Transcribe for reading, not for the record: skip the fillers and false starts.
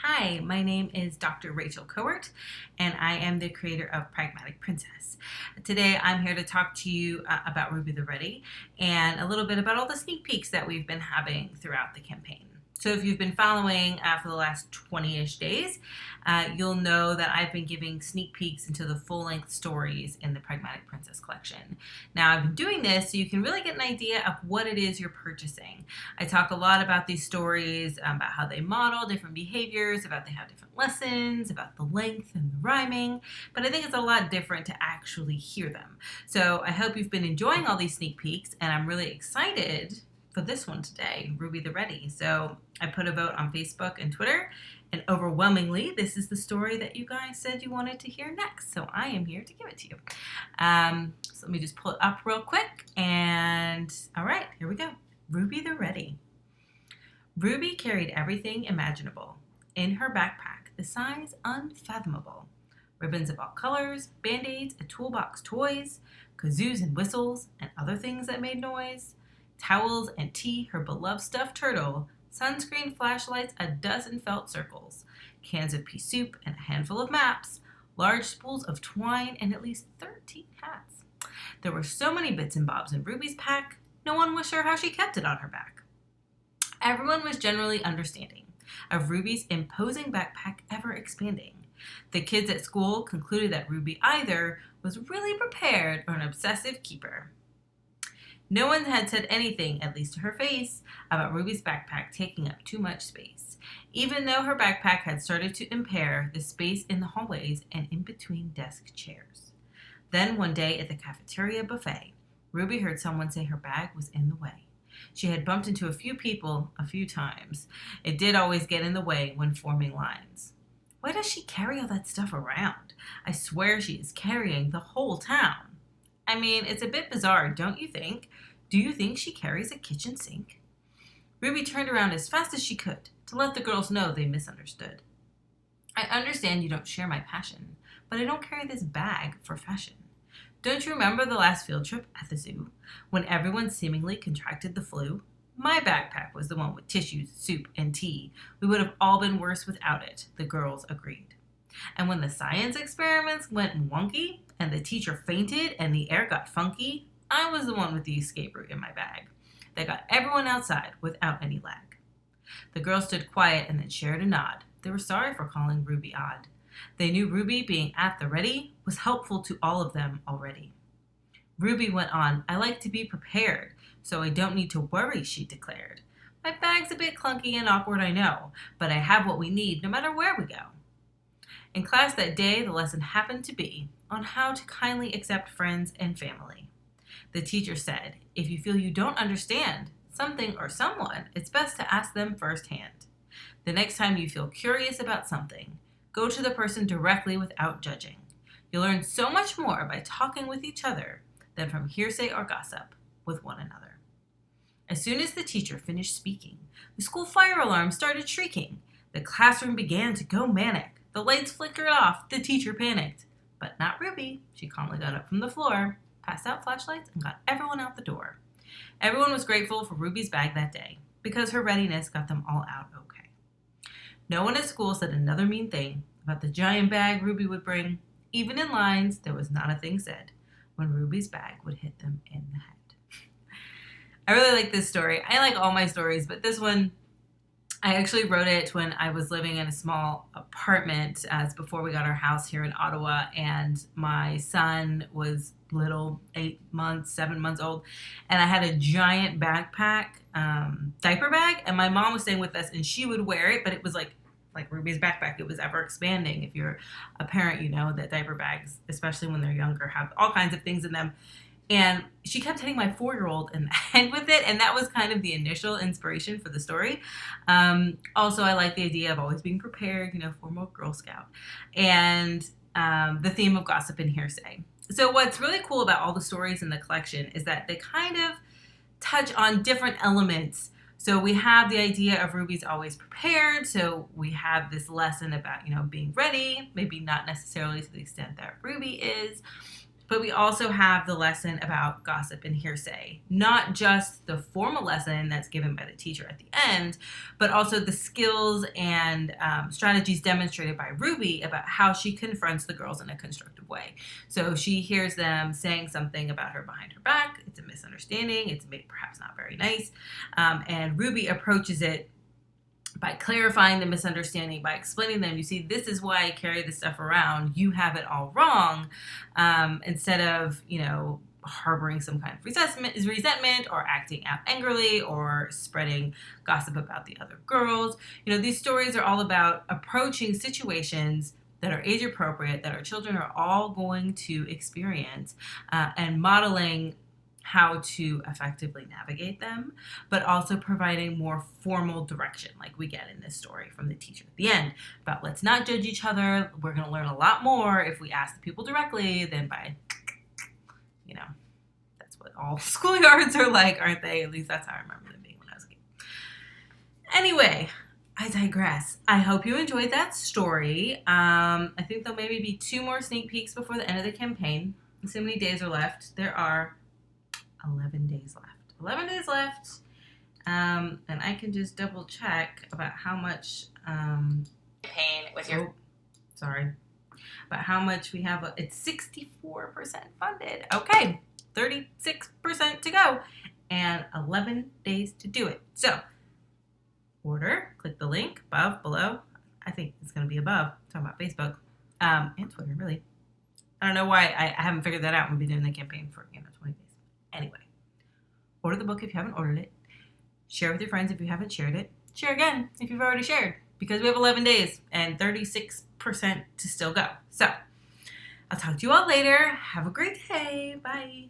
Hi, my name is Dr. Rachel Cowart, and I am the creator of Pragmatic Princess. Today, I'm here to talk to you about Ruby the Ready and a little bit about all the sneak peeks that we've been having throughout the campaign. So if you've been following for the last 20-ish days, you'll know that I've been giving sneak peeks into the full-length stories in the Pragmatic Princess collection. Now, I've been doing this so you can really get an idea of what it is you're purchasing. I talk a lot about these stories, about how they model different behaviors, about they have different lessons, about the length and the rhyming, but I think it's a lot different to actually hear them. So I hope you've been enjoying all these sneak peeks, and I'm really excited for this one today, Ruby the Ready. So I put a vote on Facebook and Twitter, and overwhelmingly, this is the story that you guys said you wanted to hear next. So I am here to give it to you. So let me just pull it up real quick. And all right, here we go. Ruby the Ready. Ruby carried everything imaginable in her backpack, the size unfathomable. Ribbons of all colors, band-aids, a toolbox, toys, kazoos and whistles, and other things that made noise. Towels and tea, her beloved stuffed turtle, sunscreen, flashlights, a dozen felt circles, cans of pea soup and a handful of maps, large spools of twine, and at least 13 hats. There were so many bits and bobs in Ruby's pack, no one was sure how she kept it on her back. Everyone was generally understanding of Ruby's imposing backpack ever expanding. The kids at school concluded that Ruby either was really prepared or an obsessive keeper. No one had said anything, at least to her face, about Ruby's backpack taking up too much space, even though her backpack had started to impair the space in the hallways and in between desk chairs. Then one day at the cafeteria buffet, Ruby heard someone say her bag was in the way. She had bumped into a few people a few times. It did always get in the way when forming lines. Why does she carry all that stuff around? I swear she is carrying the whole town. I mean, it's a bit bizarre, don't you think? Do you think she carries a kitchen sink? Ruby turned around as fast as she could to let the girls know they misunderstood. I understand you don't share my passion, but I don't carry this bag for fashion. Don't you remember the last field trip at the zoo, when everyone seemingly contracted the flu? My backpack was the one with tissues, soup, and tea. We would have all been worse without it, the girls agreed. And when the science experiments went wonky, and the teacher fainted and the air got funky, I was the one with the escape route in my bag that got everyone outside without any lag. The girls stood quiet and then shared a nod. They were sorry for calling Ruby odd. They knew Ruby being at the ready was helpful to all of them already. Ruby went on, I like to be prepared, so I don't need to worry, she declared. My bag's a bit clunky and awkward, I know, but I have what we need no matter where we go. In class that day, the lesson happened to be on how to kindly accept friends and family. The teacher said, if you feel you don't understand something or someone, it's best to ask them firsthand. The next time you feel curious about something, go to the person directly without judging. You'll learn so much more by talking with each other than from hearsay or gossip with one another. As soon as the teacher finished speaking, the school fire alarm started shrieking. The classroom began to go manic. The lights flickered off. The teacher panicked. But not Ruby. She calmly got up from the floor, passed out flashlights, and got everyone out the door. Everyone was grateful for Ruby's bag that day because her readiness got them all out okay. No one at school said another mean thing about the giant bag Ruby would bring. Even in lines, there was not a thing said when Ruby's bag would hit them in the head. I really like this story. I like all my stories, but this one, I actually wrote it when I was living in a small apartment as before we got our house here in Ottawa, and my son was little, 7 months old, and I had a giant backpack, diaper bag, and my mom was staying with us, and she would wear it, but it was like Ruby's backpack. It was ever expanding. If you're a parent, you know that diaper bags, especially when they're younger, have all kinds of things in them. And she kept hitting my 4-year-old in the head with it, and that was kind of the initial inspiration for the story. Also, I like the idea of always being prepared, former Girl Scout, and the theme of gossip and hearsay. So what's really cool about all the stories in the collection is that they kind of touch on different elements. So we have the idea of Ruby's always prepared. So we have this lesson about, being ready, maybe not necessarily to the extent that Ruby is. But we also have the lesson about gossip and hearsay, not just the formal lesson that's given by the teacher at the end, but also the skills and strategies demonstrated by Ruby about how she confronts the girls in a constructive way. So she hears them saying something about her behind her back. It's a misunderstanding. It's perhaps not very nice. And Ruby approaches it by clarifying the misunderstanding, by explaining them, you see, this is why I carry this stuff around. You have it all wrong. Instead of, harboring some kind of resentment or acting out angrily or spreading gossip about the other girls. These stories are all about approaching situations that are age appropriate, that our children are all going to experience, and modeling how to effectively navigate them, but also providing more formal direction like we get in this story from the teacher at the end about let's not judge each other. We're going to learn a lot more if we ask the people directly than by, that's what all schoolyards are like, aren't they? At least that's how I remember them being when I was a kid. Anyway, I digress. I hope you enjoyed that story. I think there'll maybe be 2 more sneak peeks before the end of the campaign. So many days are left. There are 11 days left. 11 days left. And I can just double check about how much campaign with your about how much we have. It's 64% funded. Okay, 36% to go and 11 days to do it. So order, click the link above, below. I think it's going to be above. I'm talking about Facebook and Twitter, really. I don't know why I haven't figured that out. We'll be doing the campaign for 20 days. Anyway, order the book if you haven't ordered it. Share with your friends if you haven't shared it. Share again if you've already shared, because we have 11 days and 36% to still go. So I'll talk to you all later. Have a great day. Bye.